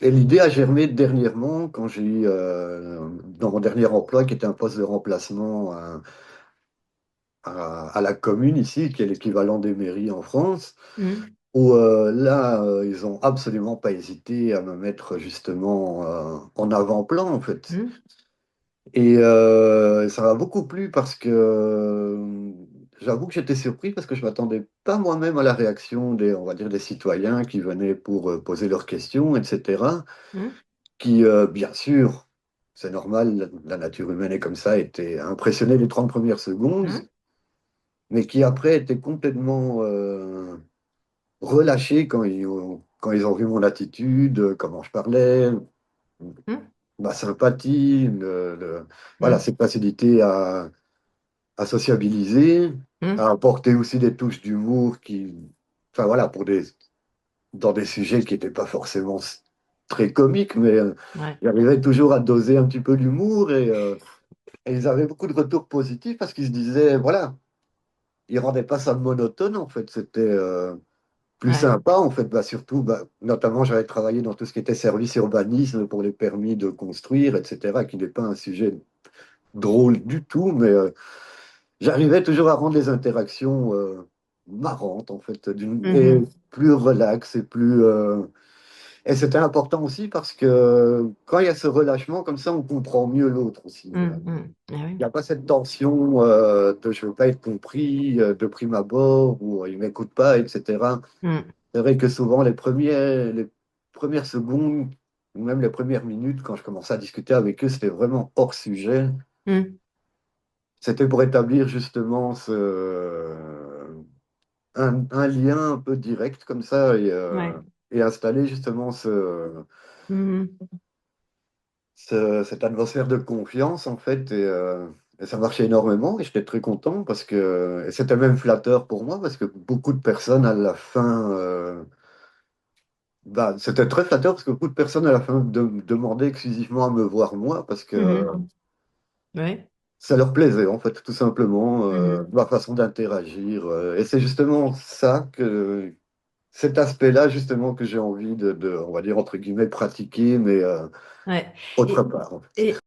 Et l'idée a germé dernièrement quand j'ai eu, dans mon dernier emploi, qui était un poste de remplacement à la commune ici, qui est l'équivalent des mairies en France, Mm, où là, ils ont absolument pas hésité à me mettre justement en avant-plan, en fait. mm, Et ça m'a beaucoup plu parce que j'avoue que j'étais surpris parce que je m'attendais pas moi-même à la réaction des, on va dire, des citoyens qui venaient pour poser leurs questions, etc. mm, Qui, bien sûr, c'est normal, la nature humaine est comme ça, étaient impressionnés les 30 premières secondes, mm, mais qui après étaient complètement relâchés quand ils ont vu mon attitude, comment je parlais, mm, ma sympathie, voilà, mm, cette facilité à sociabiliser, à mm. apporter aussi des touches d'humour qui, enfin voilà, dans des sujets qui n'étaient pas forcément très comiques, mais Ouais, ils arrivaient toujours à doser un petit peu l'humour et ils avaient beaucoup de retours positifs parce qu'ils se disaient, voilà, ils rendaient pas ça monotone en fait, c'était plus ouais, sympa en fait, bah, surtout, bah, notamment j'avais travaillé dans tout ce qui était service urbanisme pour les permis de construire, etc., qui n'est pas un sujet drôle du tout, mais j'arrivais toujours à rendre les interactions marrantes, en fait, et mhm, plus relax et plus. Et c'était important aussi parce que quand il y a ce relâchement, comme ça, on comprend mieux l'autre aussi. mm, mm. Ah Il n'y oui. a pas cette tension de je ne veux pas être compris de prime abord ou il ne m'écoute pas, etc. Mm, C'est vrai que souvent, les premières secondes, ou même les premières minutes, quand je commençais à discuter avec eux, c'était vraiment hors sujet. mm, C'était pour établir justement un lien un peu direct comme ça ouais. et installer justement Mhm, cette atmosphère de confiance en fait. Et ça marchait énormément et j'étais très content parce que et c'était même flatteur pour moi parce que beaucoup de personnes à la fin, bah, c'était très flatteur parce que beaucoup de personnes à la fin demandaient exclusivement à me voir moi parce que mhm. Ouais. ça leur plaisait en fait tout simplement Mhm. ma façon d'interagir. Et c'est justement ça que cet aspect-là, justement, que j'ai envie on va dire, entre guillemets, pratiquer, mais Ouais. autre Et, part, en et fait.